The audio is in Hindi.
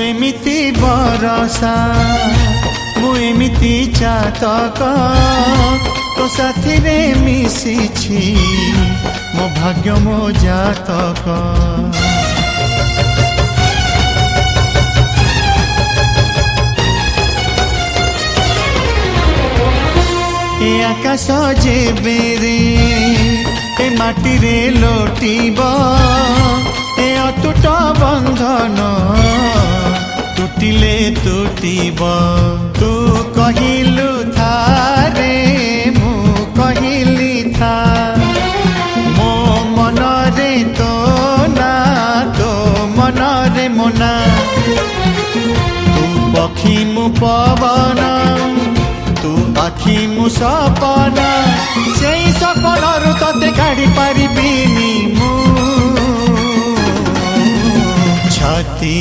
एमिति बरसा मु एमिति चातक तो साथी रे मिशिछि मो भाग्य मो जातक। ए आकाश जेबेरे ए माटी रे लोटिब ए अटूट बंधन टूटिले टूटिब। तू कहिलु था रे मु कहिली था मो मन रे तो ना तो मन रे मोना। तू पक्षी मु पवन तू आखि मु सपना से सपन तते काढ़ी पारिबिनी मु छाती।